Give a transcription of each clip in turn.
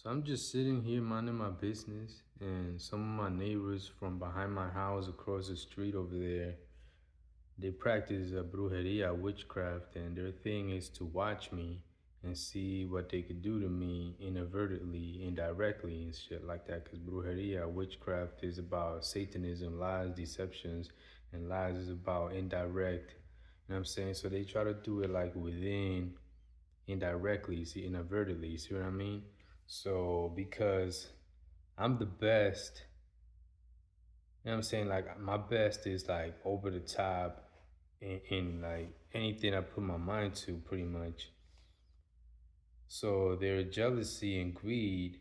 So I'm just sitting here minding my business, and some of my neighbors from behind my house across the street over there, they practice brujeria, witchcraft, and their thing is to watch me and see what they could do to me inadvertently, indirectly, and shit like that. Because brujeria, witchcraft, is about Satanism, lies, deceptions, and lies is about indirect. You know what I'm saying? So they try to do it like within, indirectly, you see, inadvertently, you see what I mean? So because I'm the best, you know what I'm saying? Like my best is like over the top in like anything I put my mind to pretty much. So their jealousy and greed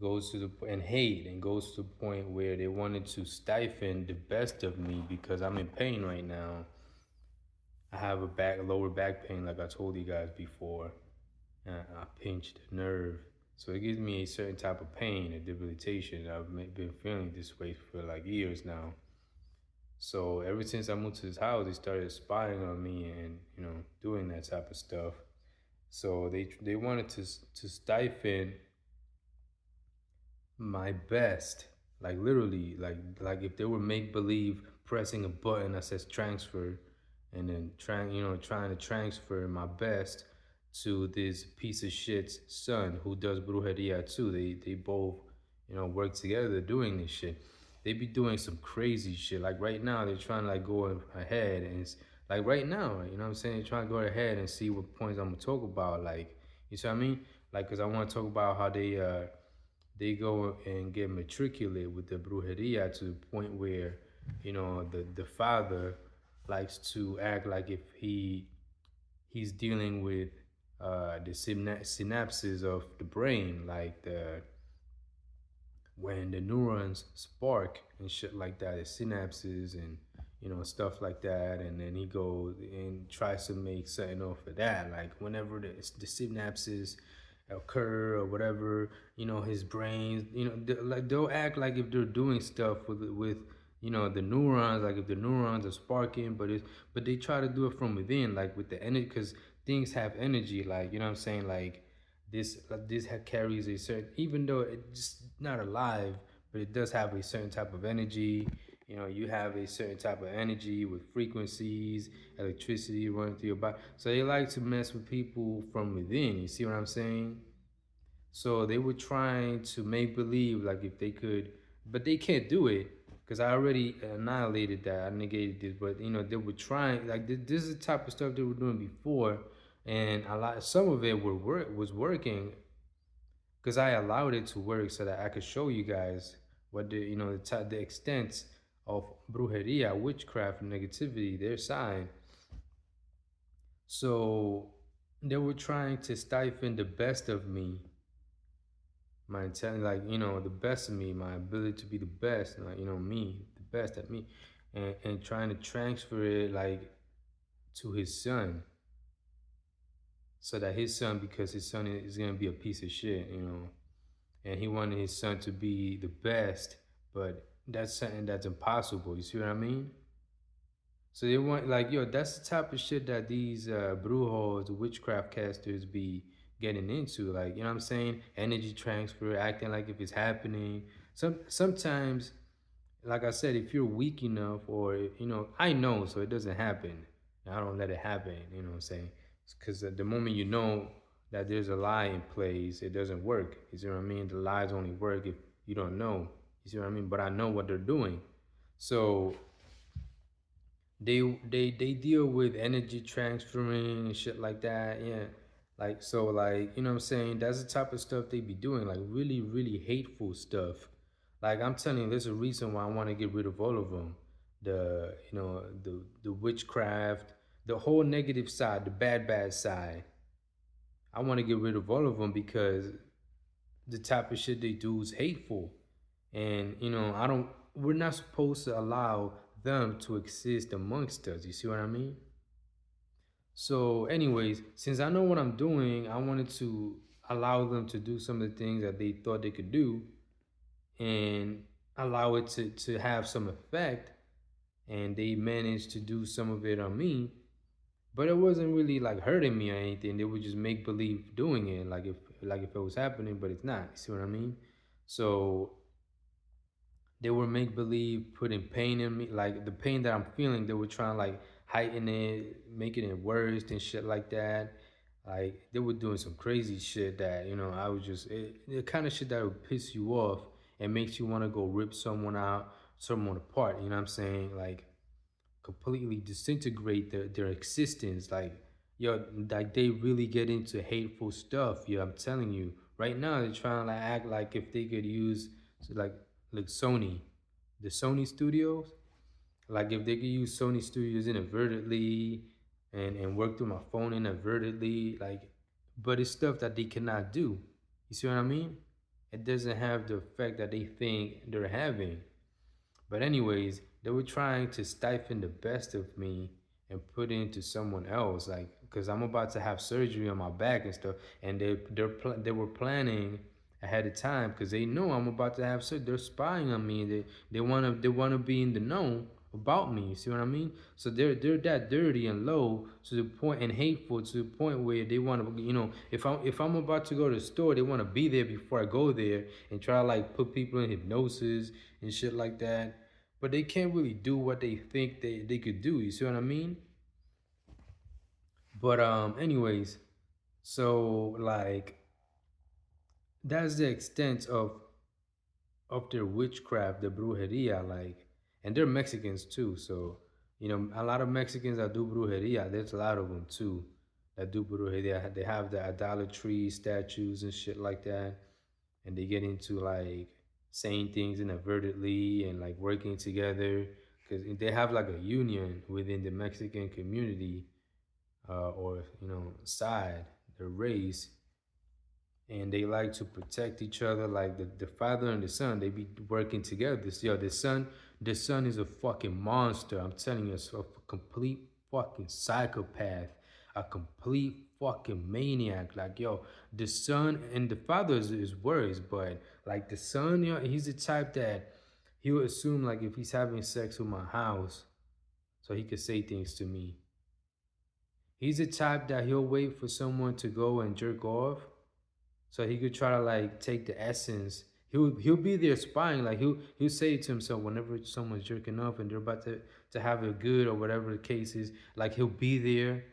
goes to and hate and goes to the point where they wanted to stifle the best of me because I'm in pain right now. I have a lower back pain like I told you guys before. I pinched a nerve. So it gives me a certain type of pain, a debilitation. Been feeling this way for like years now. So ever since I moved to this house, they started spying on me and doing that type of stuff. So they wanted to stifle my best, like literally, like if they were make believe pressing a button that says transfer, and then trying to transfer my best to this piece of shit's son who does brujeria too. They both work together doing this shit. They be doing some crazy shit. Like right now, they're trying to like go ahead and it's like right now, you know what I'm saying? They're trying to go ahead and see what points I'm gonna talk about. Like you see what I mean? Like, cause I want to talk about how they go and get matriculate with the brujeria to the point where the father likes to act like if he's dealing with the synapses of the brain, like the when the neurons spark and shit like that, the synapses and stuff like that, and then he goes and tries to make something off of that, like whenever the synapses occur or whatever, his brains, like they'll act like if they're doing stuff with the neurons, like if the neurons are sparking, but they try to do it from within, like with the energy, because things have energy, like what I'm saying, like this carries a certain, even though it's not alive, but it does have a certain type of energy. You have a certain type of energy with frequencies, electricity running through your body. So they like to mess with people from within. You see what I'm saying? So they were trying to make believe like if they could, but they can't do it because I already annihilated that. I negated this, but they were trying. Like this is the type of stuff they were doing before, and a lot. Some of it was working because I allowed it to work so that I could show you guys what the extent of brujeria, witchcraft, negativity, their side. So they were trying to stifle the best of me, my intent, like the best of me, my ability to be the best, like me, the best at me, and trying to transfer it like to his son, so that his son, because his son is gonna be a piece of shit, and he wanted his son to be the best, but that's something that's impossible. You see what I mean? So they want like that's the type of shit that these brujos, witchcraft casters be getting into. Like what I'm saying, energy transfer, acting like if it's happening. Sometimes, like I said, if you're weak enough, or I know, so it doesn't happen. I don't let it happen. You know what I'm saying? Because at the moment you know that there's a lie in place, it doesn't work. You see what I mean? The lies only work if you don't know. You see what I mean? But I know what they're doing. So they deal with energy transferring and shit like that. Yeah. Like so like, what I'm saying? That's the type of stuff they be doing, like really, really hateful stuff. Like I'm telling you, there's a reason why I want to get rid of all of them. The witchcraft, the whole negative side, the bad side. I want to get rid of all of them because the type of shit they do is hateful. And I don't we're not supposed to allow them to exist amongst us. You see what I mean? So, anyways, since I know what I'm doing, I wanted to allow them to do some of the things that they thought they could do and allow it to have some effect. And they managed to do some of it on me, but it wasn't really like hurting me or anything. They would just make believe doing it. Like if like if it was happening, but it's not. You see what I mean? So they were make believe putting pain in me, like the pain that I'm feeling. They were trying to like heighten it, making it worse and shit like that. Like they were doing some crazy shit that I was just the kind of shit that would piss you off and makes you want to go rip someone out, someone apart. You know what I'm saying? Like completely disintegrate their existence. Like, yo, like they really get into hateful stuff. Yeah, I'm telling you. Right now, they're trying to like, act like if they could use so like Sony, the Sony studios. Like if they could use Sony studios inadvertently and work through my phone inadvertently, like, but it's stuff that they cannot do. You see what I mean? It doesn't have the effect that they think they're having. But anyways, they were trying to stifle the best of me and put it into someone else, like because I'm about to have surgery on my back and stuff, and they were planning ahead of time because they know I'm about to have surgery. They're spying on me. They wanna be in the know about me. You see what I mean? So they're that dirty and low to the point and hateful to the point where they want to if I'm about to go to the store, they want to be there before I go there and try to like put people in hypnosis and shit like that, but they can't really do what they think they could do. You see what I mean? But anyways, so like that's the extent of their witchcraft, the brujeria, like, and they're Mexicans too. So a lot of Mexicans that do brujeria. There's a lot of them too that do brujeria. They have the idolatry statues and shit like that, and they get into like saying things inadvertently and like working together because they have like a union within the Mexican community, or side, their race, and they like to protect each other. Like the father and the son, they be working together. The son is a fucking monster. I'm telling you, it's a complete fucking psychopath, a complete fucking maniac. Like, yo, the son and the father is worse, but like the son, he's the type that he'll assume like if he's having sex with my house, so he could say things to me. He's the type that he'll wait for someone to go and jerk off so he could try to like take the essence. He'll be there spying, like he'll say to himself whenever someone's jerking off and they're about to have a good or whatever the case is, like he'll be there.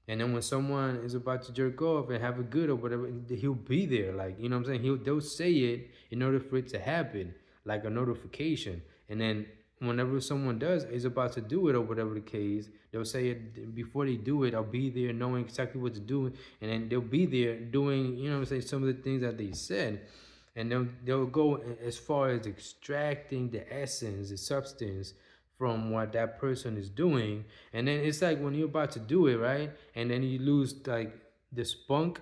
And then when someone is about to jerk off and have a good or whatever, he'll be there. Like, you know what I'm saying? They'll say it in order for it to happen, like a notification. And then whenever someone does is about to do it or whatever the case, they'll say it before they do it. I'll be there knowing exactly what to do, and then they'll be there doing, you know what I'm saying, some of the things that they said. And they'll go as far as extracting the essence, the substance from what that person is doing. And then it's like when you're about to do it, right? And then you lose like the spunk,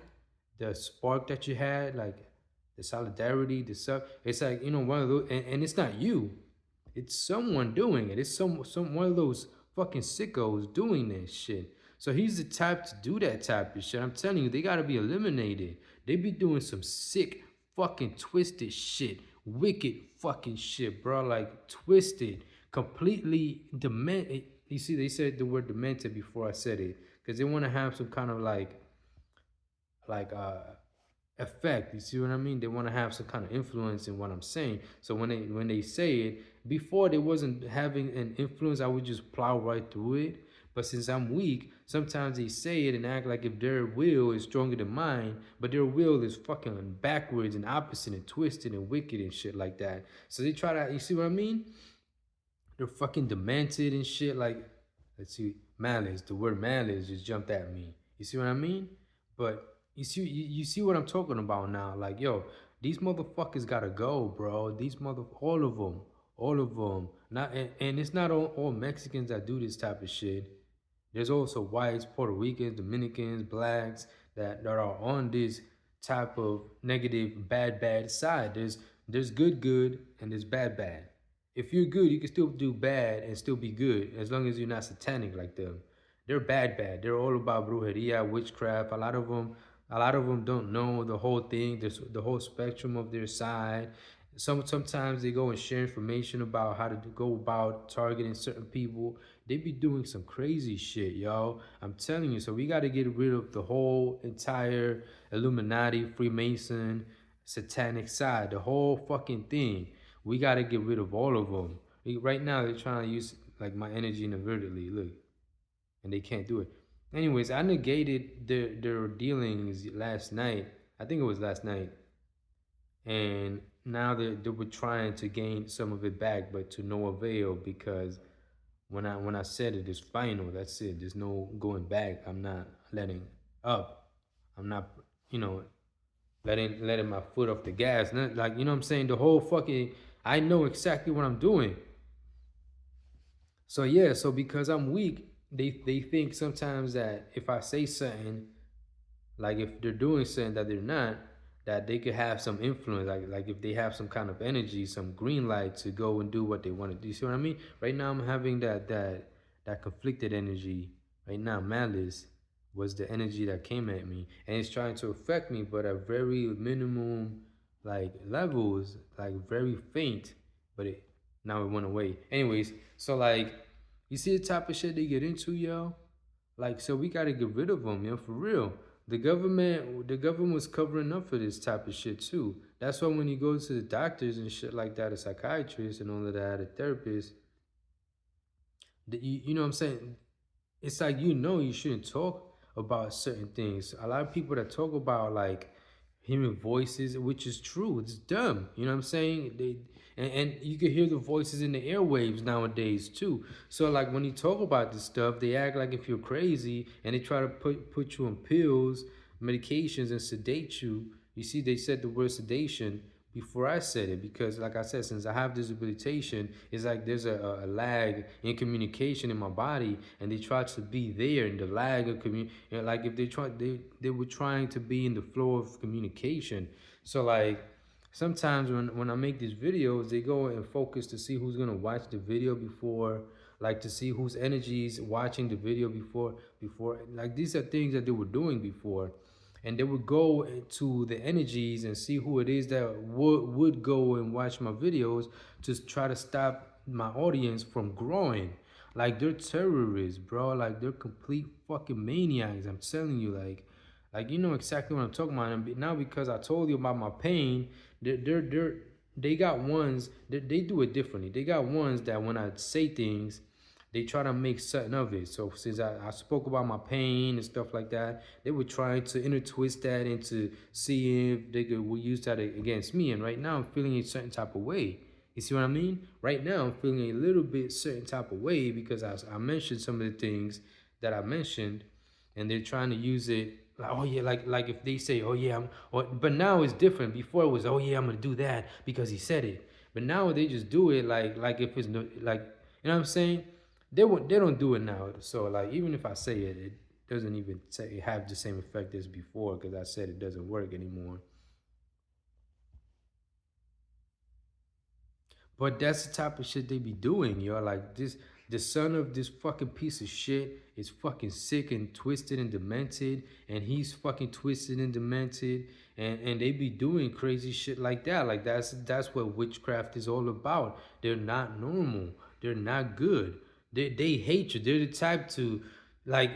the spark that you had, like the solidarity, the sub. It's like, one of those, and it's not you. It's someone doing it. It's some one of those fucking sickos doing this shit. So he's the type to do that type of shit. I'm telling you, they gotta be eliminated. They be doing some sick, fucking twisted shit, wicked fucking shit, bro. Like twisted, completely demented. You see, they said the word demented before I said it because they want to have some kind of like effect. You see what I mean? They want to have some kind of influence in what I'm saying. So when they say it, before they wasn't having an influence, I would just plow right through it. But since I'm weak, sometimes they say it and act like if their will is stronger than mine, but their will is fucking backwards and opposite and twisted and wicked and shit like that. So they try to, you see what I mean? They're fucking demented and shit. Like, let's see, malice. The word malice just jumped at me. You see what I mean? But you see what I'm talking about now. Like, yo, these motherfuckers gotta go, bro. All of them. Not and it's not all Mexicans that do this type of shit. There's also whites, Puerto Ricans, Dominicans, blacks that are on this type of negative, bad side. There's good, and there's bad. If you're good, you can still do bad and still be good as long as you're not satanic like them. They're bad. They're all about brujeria, witchcraft. A lot of them don't know the whole thing. There's the whole spectrum of their side. Sometimes they go and share information about how to go about targeting certain people. They be doing some crazy shit, yo. I'm telling you. So we got to get rid of the whole entire Illuminati, Freemason, satanic side, the whole fucking thing. We got to get rid of all of them. Right now, they're trying to use like my energy inadvertently. Look, and they can't do it. Anyways, I negated their dealings last night. I think it was last night, and now they were trying to gain some of it back, but to no avail because when I said it is final, that's it. There's no going back. I'm not letting up. I'm not, you know, letting my foot off the gas. Not, like, you know what I'm saying? The whole fucking I know exactly what I'm doing. So yeah, so because I'm weak, they think sometimes that if I say something, like if they're doing something that they're not, that they could have some influence, like if they have some kind of energy, some green light to go and do what they want to do. You see what I mean? Right now I'm having that conflicted energy. Right now, malice was the energy that came at me, and it's trying to affect me, but at very minimum like levels, like very faint. But it now it went away. Anyways, so like you see the type of shit they get into, yo. Like, so we gotta get rid of them, yo, for real. The government was covering up for this type of shit too. That's why when you go to the doctors and shit like that, a psychiatrist and all of that, a therapist, you know what I'm saying? It's like you shouldn't talk about certain things. A lot of people that talk about like hearing voices, which is true, it's dumb. You know what I'm saying? And you can hear the voices in the airwaves nowadays too. So like when you talk about this stuff, they act like if you're crazy and they try to put you on pills, medications, and sedate you. You see, they said the word sedation before I said it because, like I said, since I have this debilitation, it's like there's a lag in communication in my body, and they try to be there in the lag of like if they were trying to be in the flow of communication. So like sometimes when I make these videos, they go and focus to see who's gonna watch the video before, like to see whose energy is watching the video before. Like these are things that they were doing before, and they would go to the energies and see who it is that would go and watch my videos to try to stop my audience from growing. Like they're terrorists, bro. Like they're complete fucking maniacs. I'm telling you, like you know exactly what I'm talking about. And now because I told you about my pain, they got ones that they do it differently. They got ones that when I say things, they try to make something of it. So since I spoke about my pain and stuff like that, they were trying to intertwist that into seeing if they could use that against me. And right now I'm feeling a certain type of way. You see what I mean? Right now I'm feeling a little bit certain type of way because I mentioned some of the things that I mentioned, and they're trying to use it like, oh yeah, like if they say, oh yeah, but now it's different. Before it was, oh yeah, I'm gonna do that because he said it. But now they just do it like if it's no, like, you know what I'm saying? They don't do it now. So like even if I say it, it doesn't even say have the same effect as before because I said it doesn't work anymore. But that's the type of shit they be doing, yo. Like this, the son of this fucking piece of shit is fucking sick and twisted and demented, and he's fucking twisted and demented, and they be doing crazy shit like that. Like that's what witchcraft is all about. They're not normal. They're not good. They hate you. They're the type to, like.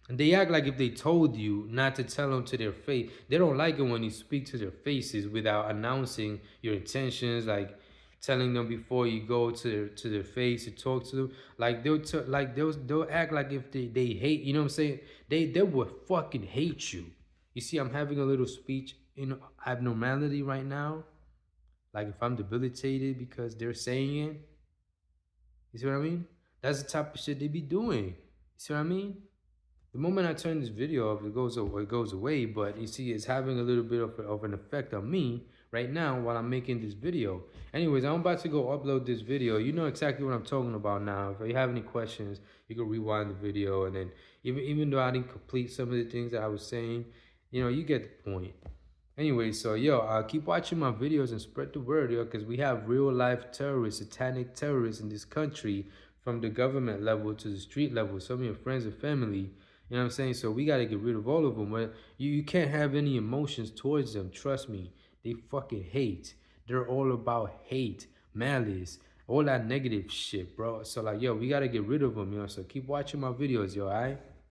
They act like if they told you not to tell them to their face. They don't like it when you speak to their faces without announcing your intentions, like telling them before you go to their face to talk to them. Like they'll act like if they hate. You know what I'm saying? They would fucking hate you. You see, I'm having a little speech abnormality right now. Like if I'm debilitated because they're saying it. You see what I mean? That's the type of shit they be doing. You see what I mean? The moment I turn this video off, it goes away. But you see, it's having a little bit of an effect on me right now while I'm making this video. Anyways, I'm about to go upload this video. You know exactly what I'm talking about now. If you have any questions, you can rewind the video, and then even though I didn't complete some of the things that I was saying, you know, you get the point. Anyway, so yo, keep watching my videos and spread the word, yo, because we have real life terrorists, satanic terrorists in this country, from the government level to the street level. Some of your friends and family, you know what I'm saying? So we gotta get rid of all of them. But you can't have any emotions towards them. Trust me, they fucking hate. They're all about hate, malice, all that negative shit, bro. So like, yo, we gotta get rid of them, yo. So keep watching my videos, yo. Alright.